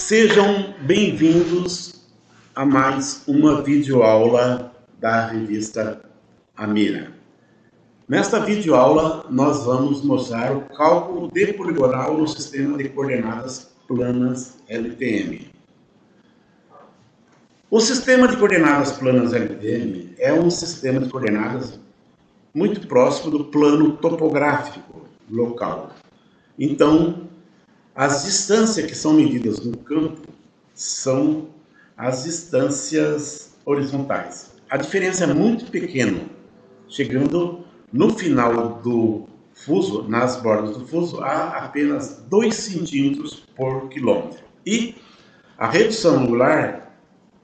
Sejam bem-vindos a mais uma videoaula da revista Amira. Nesta videoaula, nós vamos mostrar o cálculo de poligonal no sistema de coordenadas planas LTM. O sistema de coordenadas planas LTM é um sistema de coordenadas muito próximo do plano topográfico local. Então, as distâncias que são medidas no campo são as distâncias horizontais. A diferença é muito pequena, chegando no final do fuso, nas bordas do fuso, a apenas 2 centímetros por quilômetro. E a redução angular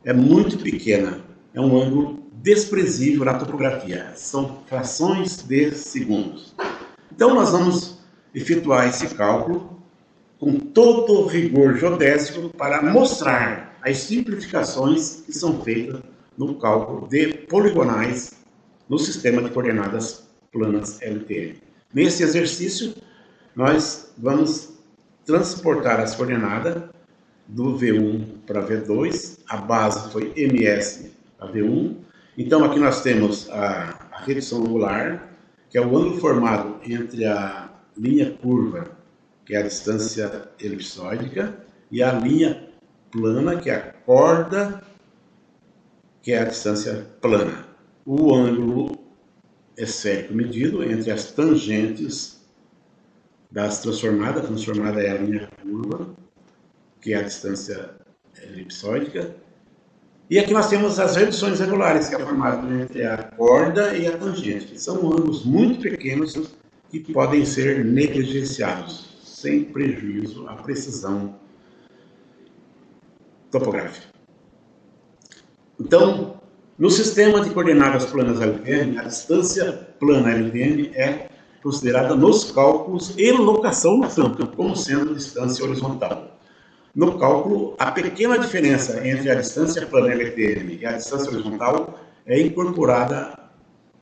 é muito pequena, é um ângulo desprezível na topografia, são frações de segundos. Então nós vamos efetuar esse cálculo com todo o rigor geodésico para mostrar as simplificações que são feitas no cálculo de poligonais no sistema de coordenadas planas LTM. Nesse exercício, nós vamos transportar as coordenadas do V1 para V2, a base foi MS para V1. Então aqui nós temos a redução angular, que é o ângulo formado entre a linha curva, que é a distância elipsóidica, e a linha plana, que é a corda, que é a distância plana. O ângulo esférico medido entre as tangentes das transformadas, a transformada é a linha curva, que é a distância elipsóidica. E aqui nós temos as reduções angulares, que é formada entre a corda e a tangente, que são ângulos muito pequenos que podem ser negligenciados, sem prejuízo à precisão topográfica. Então, no sistema de coordenadas planas LTM, a distância plana LTM é considerada nos cálculos e locação no campo, como sendo distância horizontal. No cálculo, a pequena diferença entre a distância plana LTM e a distância horizontal é incorporada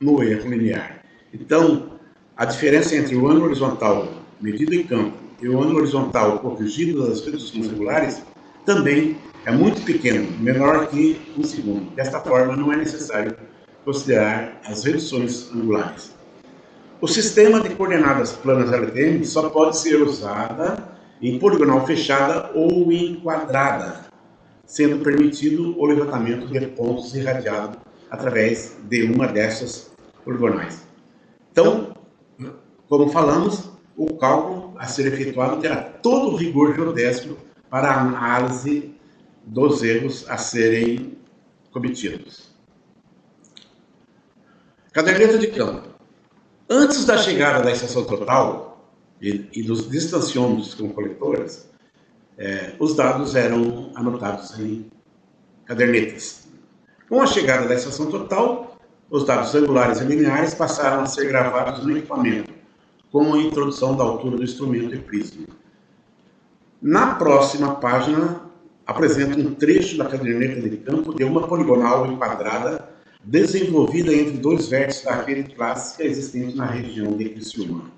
no erro linear. Então, a diferença entre o ângulo horizontal medido em campo e o ângulo horizontal corrigido das reduções angulares também é muito pequeno, menor que 1 segundo. Desta forma, não é necessário considerar as reduções angulares. O sistema de coordenadas planas LTM só pode ser usada em poligonal fechada ou em quadrada, sendo permitido o levantamento de pontos irradiados através de uma dessas poligonais. Então, como falamos, o cálculo a ser efetuado terá todo o rigor geodésico para a análise dos erros a serem cometidos. Caderneta de campo. Antes da chegada da estação total e dos distanciômetros com coletores, os dados eram anotados em cadernetas. Com a chegada da estação total, os dados angulares e lineares passaram a ser gravados no equipamento, com a introdução da altura do instrumento e prisma. Na próxima página, apresenta um trecho da caderneta de campo de uma poligonal enquadrada desenvolvida entre 2 vértices da rede clássica existente na região de Criciúma.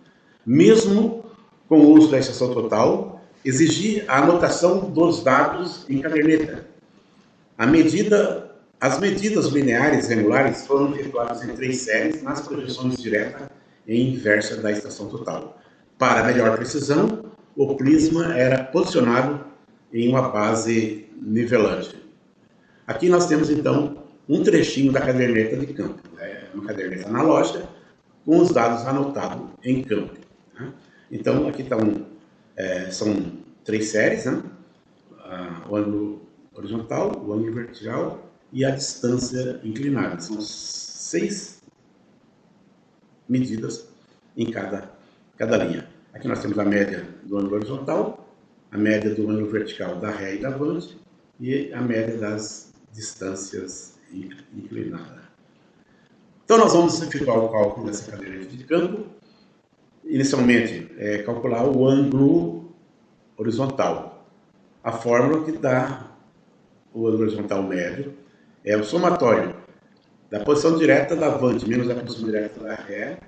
Mesmo com o uso da estação total, exigir a anotação dos dados em caderneta. As medidas lineares e angulares foram efetuadas em 3 séries nas projeções direta e inversa da estação total. Para melhor precisão, o prisma era posicionado em uma base nivelante. Aqui nós temos então um trechinho da caderneta de campo, uma caderneta analógica com os dados anotados em campo. Então aqui são 3 séries, o ângulo horizontal, o ângulo vertical e a distância inclinada. São 6 medidas em cada linha. Aqui nós temos a média do ângulo horizontal, a média do ângulo vertical da ré e da avante e a média das distâncias inclinadas. Então nós vamos efetuar o cálculo dessa caderneta de campo. Inicialmente, calcular o ângulo horizontal. A fórmula que dá o ângulo horizontal médio é o somatório da posição direta da avante menos a posição direta da ré,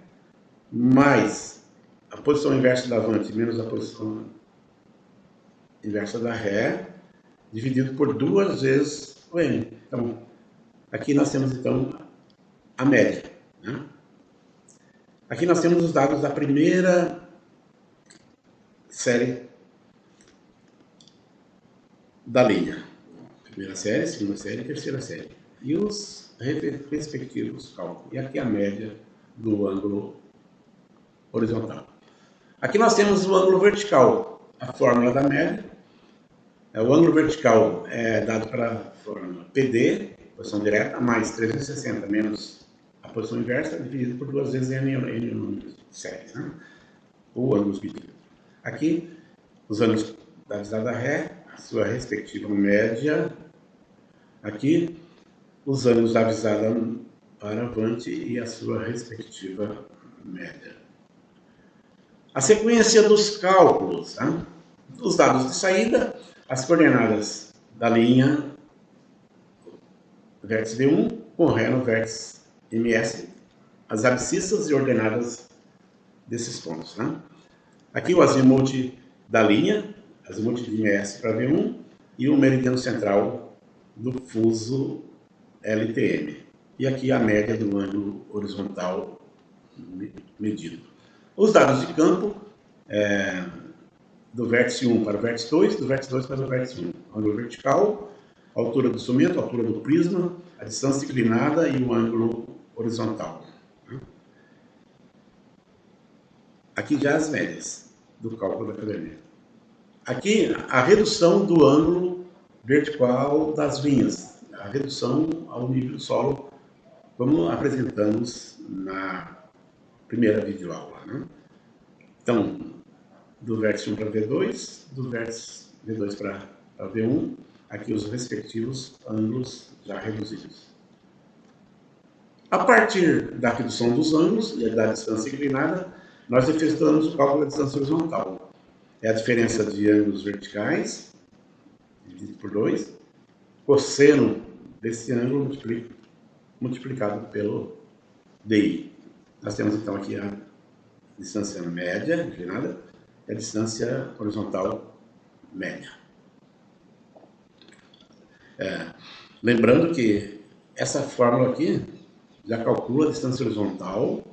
mais a posição inversa da avante menos a posição inversa da ré, dividido por 2 vezes o n. Então, aqui nós temos, então, a média, né? Aqui nós temos os dados da primeira série da linha. Primeira série, segunda série, terceira série. E os respectivos cálculos. E aqui a média do ângulo horizontal. Aqui nós temos o ângulo vertical, a fórmula da média. O ângulo vertical é dado pela fórmula PD, posição direta, mais 360 menos a posição inversa, dividido por 2 vezes n números séries, né? Ou ângulos medidos. Aqui, os ângulos da visada ré, a sua respectiva média. Aqui, os ângulos da visada para avante e a sua respectiva média. A sequência dos cálculos, né? Os dados de saída, as coordenadas da linha vértice D1 com ré no vértice MS, as abscissas e ordenadas desses pontos, né? Aqui o azimuth da linha, azimuth de MS para V1 e o meridiano central do fuso LTM. E aqui a média do ângulo horizontal medido. Os dados de campo, do vértice 1 para o vértice 2, do vértice 2 para o vértice 1. Ângulo vertical, altura do instrumento, altura do prisma, a distância inclinada e o ângulo horizontal. Aqui já as médias do cálculo da caderneta. Aqui a redução do ângulo vertical das linhas, a redução ao nível do solo, como apresentamos na primeira videoaula, né? Então, do vértice 1 para V2, do vértice V2 para V1, aqui os respectivos ângulos já reduzidos. A partir da redução dos ângulos e da distância inclinada, nós efetuamos o cálculo da distância horizontal. É a diferença de ângulos verticais, dividido por 2, cosseno desse ângulo multiplicado pelo DI. Nós temos então aqui a distância média inclinada e a distância horizontal média. Lembrando que essa fórmula aqui já calcula a distância horizontal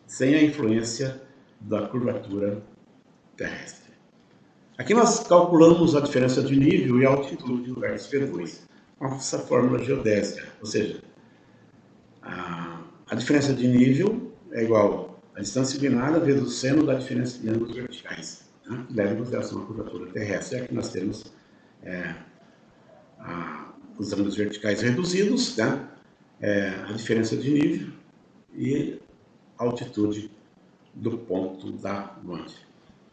sem a influência da curvatura terrestre. Aqui nós calculamos a diferença de nível e altitude do vértice V2 com essa fórmula geodésica, ou seja, a diferença de nível é igual à distância inclinada vezes o seno da diferença de ângulos verticais, né, que leva em consideração a curvatura terrestre. Aqui nós temos os ângulos verticais reduzidos, né, a diferença de nível e a altitude do ponto da longe.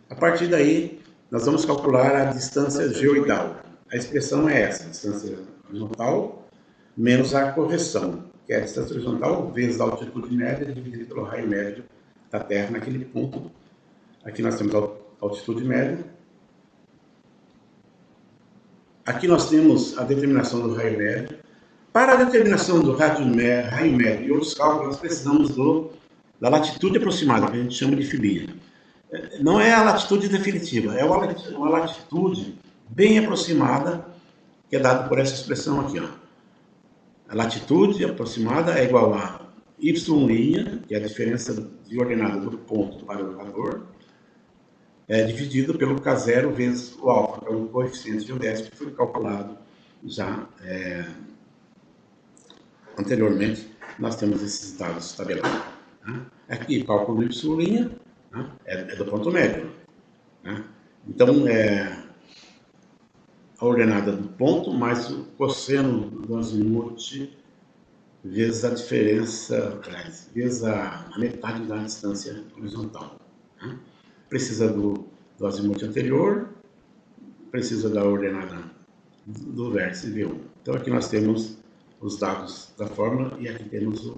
A partir daí, nós vamos calcular a distância geoidal. A expressão é essa, a distância horizontal menos a correção, que é a distância horizontal vezes a altitude média dividida pelo raio médio da Terra naquele ponto. Aqui nós temos a altitude média. Aqui nós temos a determinação do raio médio. Para a determinação do raio médio e outros cálculos, nós precisamos da latitude aproximada, que a gente chama de filia. Não é a latitude definitiva, é uma latitude bem aproximada, que é dada por essa expressão aqui, ó. A latitude aproximada é igual a y', que é a diferença de ordenada do ponto para o valor, dividido pelo K0 vezes o alfa, que é o coeficiente geodésico que foi calculado já anteriormente. Nós temos esses dados tabelados. Né? Aqui, o cálculo y', né? É do ponto médio. Né? Então, a ordenada do ponto mais o cosseno do azimuth vezes a diferença, vezes a metade da distância horizontal. Né? Precisa do azimuth anterior, precisa da ordenada do vértice V1. Então, aqui nós temos os dados da fórmula e aqui temos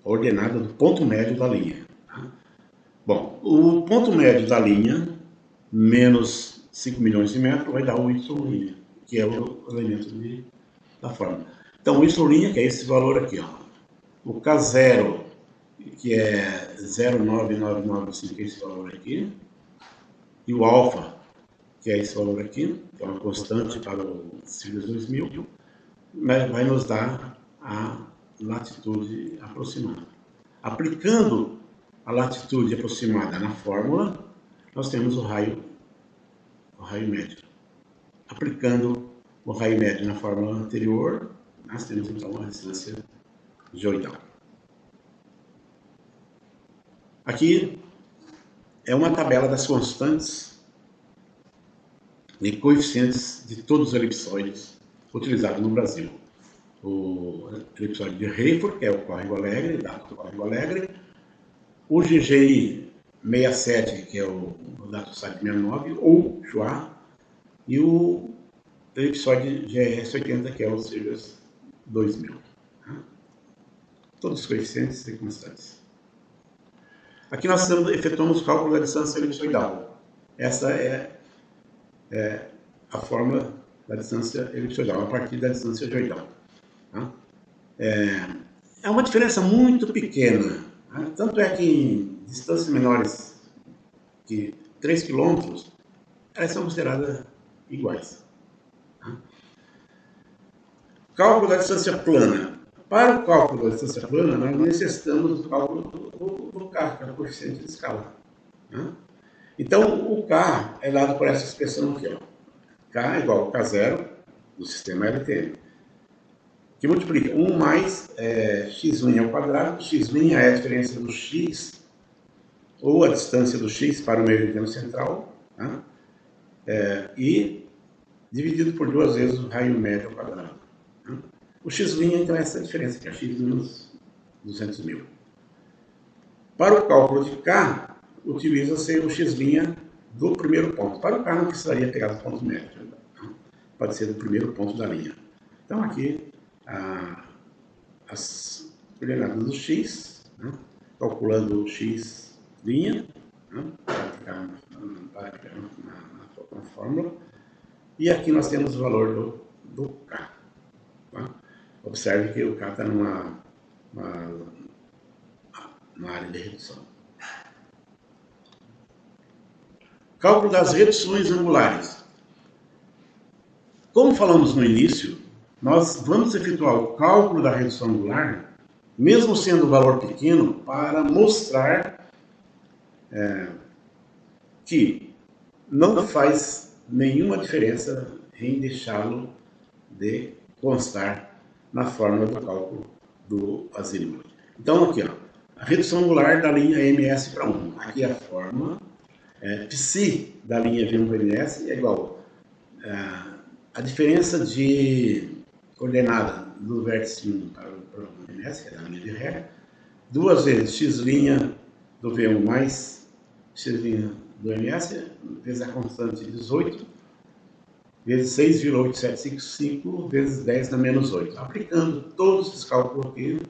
a ordenada do ponto médio da linha. Tá? Bom, o ponto médio da linha, menos 5 milhões de metros, vai dar o y', que é o elemento da fórmula. Então, o y', que é esse valor aqui, ó. O K0, que é 0,9995, que é esse valor aqui. E o alfa, que é esse valor aqui, que é uma constante para o sinus 2000, vai nos dar a latitude aproximada. Aplicando a latitude aproximada na fórmula, nós temos o raio médio. Aplicando o raio médio na fórmula anterior, nós temos então a distância geoidal. Aqui é uma tabela das constantes e coeficientes de todos os elipsoides utilizados no Brasil. O elipsoide de Hayford, que é o córrego Alegre, dado do córrego Alegre, o GGI 67, que é o dado site 69, ou Joá, e o elipsoide GS 80, que é o Sirius 2000. Todos os coeficientes e constantes. Aqui nós efetuamos o cálculo da distância elipsoidal. Essa é a fórmula da distância elipsoidal, a partir da distância geoidal. É uma diferença muito pequena. Tanto é que em distâncias menores que 3 km, elas são consideradas iguais. Cálculo da distância plana. Para o cálculo da distância plana, nós necessitamos do cálculo do K, que é o coeficiente de escala. Então, o K é dado por essa expressão aqui. K é igual a K0 do sistema LTM, que multiplica 1 mais x' ao quadrado. X' é a diferença do x, ou a distância do x para o meridiano central, e dividido por 2 vezes o raio médio ao quadrado. O x', então, é essa diferença, que é x menos 200.000. Para o cálculo de K, utiliza-se o x' do primeiro ponto. Para o K, não precisaria pegar os pontos médios. Pode ser do primeiro ponto da linha. Então, aqui, as coordenadas do x, calculando o x', para ficar na fórmula. E aqui nós temos o valor do K. Observe que o K está numa área de redução. Cálculo das reduções angulares. Como falamos no início, nós vamos efetuar o cálculo da redução angular, mesmo sendo o valor pequeno, para mostrar que não faz nenhuma diferença em deixá-lo de constar na fórmula do cálculo do azimute. Então, aqui, a redução angular da linha MS para 1. Aqui a fórmula. Psi da linha V1 para MS é igual a diferença de coordenada do vértice 1 para o MS, que é a linha de ré, 2 vezes x' do V1 mais x' do MS, vezes a constante 18, vezes 6,8755, vezes 10 na menos 8. Aplicando todos esses cálculos aqui,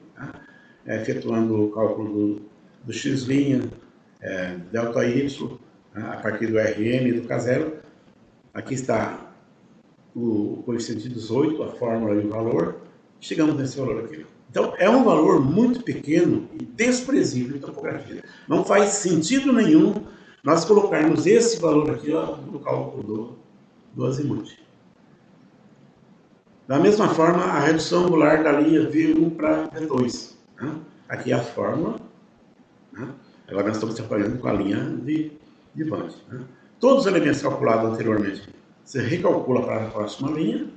efetuando o cálculo do x', delta y, a partir do Rm e do K0. Aqui está o coeficiente 18, a fórmula e o valor. Chegamos nesse valor aqui. Então, é um valor muito pequeno e desprezível em topografia. Não faz sentido nenhum nós colocarmos esse valor aqui no cálculo do azimute. Da mesma forma, a redução angular da linha V1 para V2. Aqui é a fórmula. Agora nós estamos trabalhando com a linha de Van't. Todos os elementos calculados anteriormente, você recalcula para a próxima linha,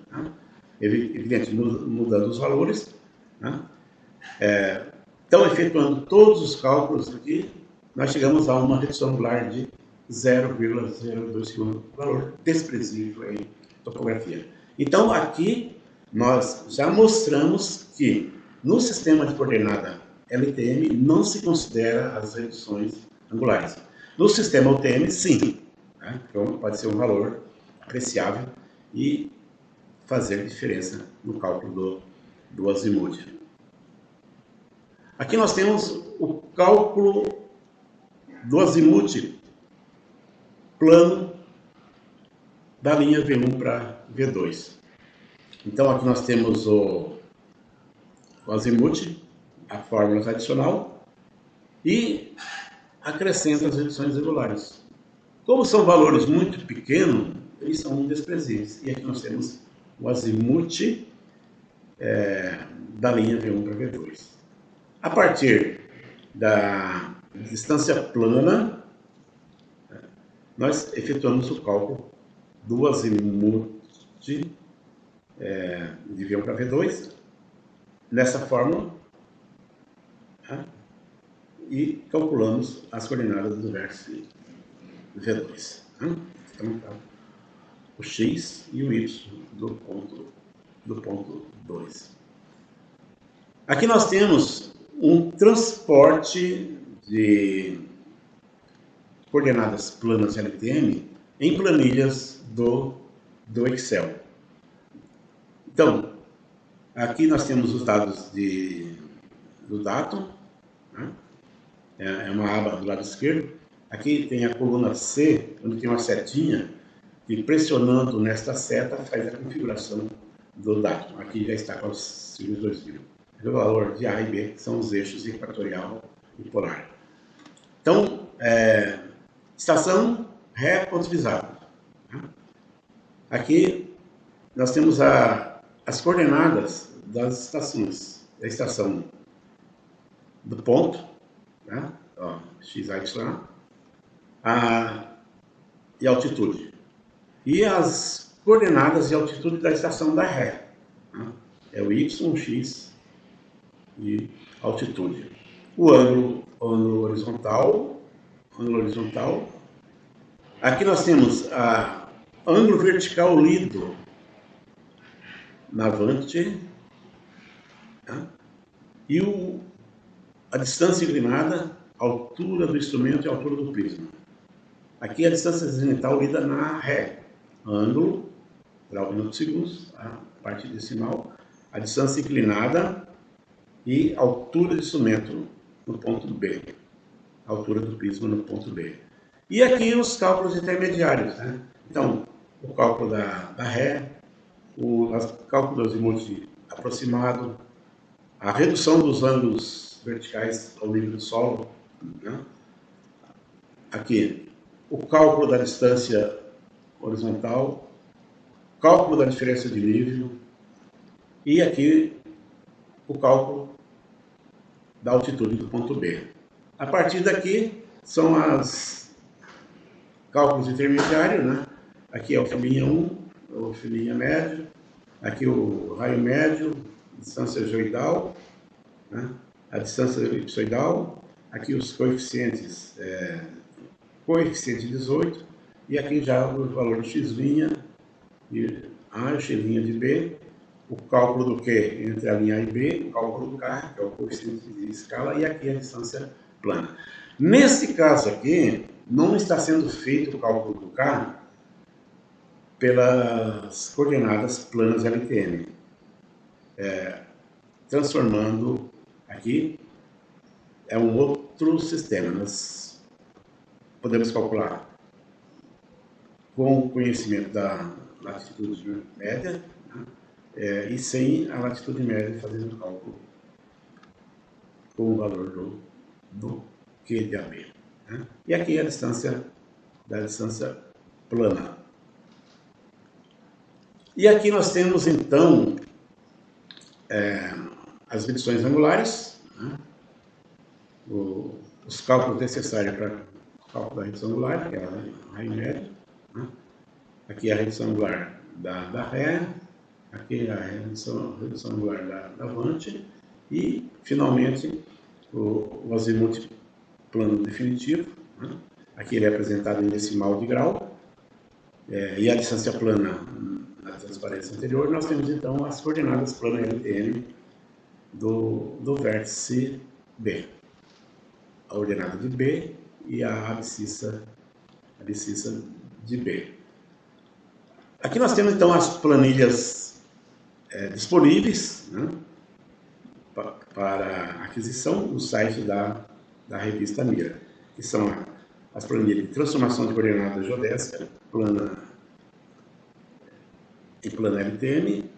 evidente, mudando os valores. Então, efetuando todos os cálculos aqui, nós chegamos a uma redução angular de 0,02 km, valor desprezível em topografia. Então, aqui nós já mostramos que no sistema de coordenada LTM não se considera as reduções angulares. No sistema UTM, sim. Então, pode ser um valor apreciável e fazer diferença no cálculo do azimute. Aqui nós temos o cálculo do azimute plano da linha V1 para V2. Então, aqui nós temos o azimute, a fórmula tradicional, e acrescenta as reduções angulares. Como são valores muito pequenos, eles são desprezíveis. E aqui nós temos o azimuth da linha V1 para V2. A partir da distância plana, nós efetuamos o cálculo do azimuth de V1 para V2, nessa fórmula, e calculamos as coordenadas do vértice V2. Então, o x e o y do ponto 2. Aqui nós temos um transporte de coordenadas planas LTM em planilhas do Excel. Então, aqui nós temos os dados do Datum, é uma aba do lado esquerdo. Aqui tem a coluna C, onde tem uma setinha, e pressionando nesta seta faz a configuração do Datum. Aqui já está com os signos 2000. O valor de A e B são os eixos equatorial e polar. Então, estação Ré ponto visado. Aqui nós temos as coordenadas das estações. A estação do ponto, x, y, e altitude. E as coordenadas e altitude da estação da Ré. É o y, x e altitude. O ângulo horizontal. Aqui nós temos ângulo vertical lido na Vante, e a distância inclinada, altura do instrumento e altura do prisma. Aqui a distância zenital lida na Ré, ângulo, grau minutos segundos, a parte decimal, a distância inclinada e altura do instrumento no ponto B, altura do prisma no ponto B. E aqui os cálculos intermediários, Então, o cálculo da Ré, o cálculo do azimuth aproximado, a redução dos ângulos verticais ao nível do solo, Aqui, o cálculo da distância horizontal, cálculo da diferença de nível, e aqui o cálculo da altitude do ponto B. A partir daqui são os cálculos intermediários, Aqui é o filinha 1, o filinha médio, aqui o raio médio, distância geoidal, a distância elipsoidal, aqui os coeficientes, coeficiente 18, e aqui já o valor de x' de A e x' de B, o cálculo do Q entre a linha A e B, o cálculo do K, que é o coeficiente de escala, e aqui a distância plana. Nesse caso aqui, não está sendo feito o cálculo do K pelas coordenadas planas LTM, transformando aqui, é um outro sistema. Nós podemos calcular com o conhecimento da latitude média, e sem a latitude média fazendo o cálculo com o valor do Q de AB. E aqui a distância plana. E aqui nós temos, então, as medições angulares, os cálculos necessários para o cálculo da redução angular, que é a raio médio. Aqui a redução angular da Ré, aqui a redução angular da Vante, e, finalmente, o azimuth plano definitivo. Aqui ele é apresentado em decimal de grau, e a distância plana na transparência anterior. Nós temos, então, as coordenadas plano LTM do vértice B, a ordenada de B e a abscissa de B. Aqui nós temos, então, as planilhas disponíveis, para aquisição no site da revista Mira, que são as planilhas de transformação de coordenadas geodésica, em plano LTM,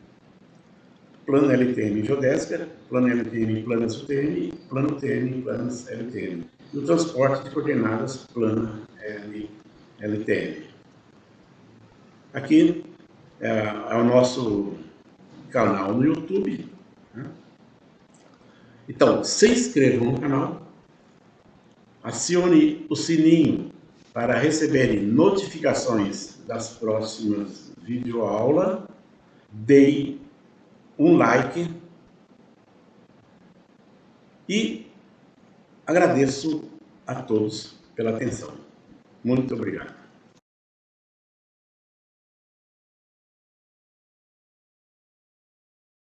plano LTM em geodésica, plano LTM em planas UTM, plano UTM em planas LTM. E o transporte de coordenadas plana LTM. Aqui é o nosso canal no YouTube, né? Então, se inscrevam no canal, acione o sininho para receberem notificações das próximas videoaulas, deem um like e agradeço a todos pela atenção. Muito obrigado.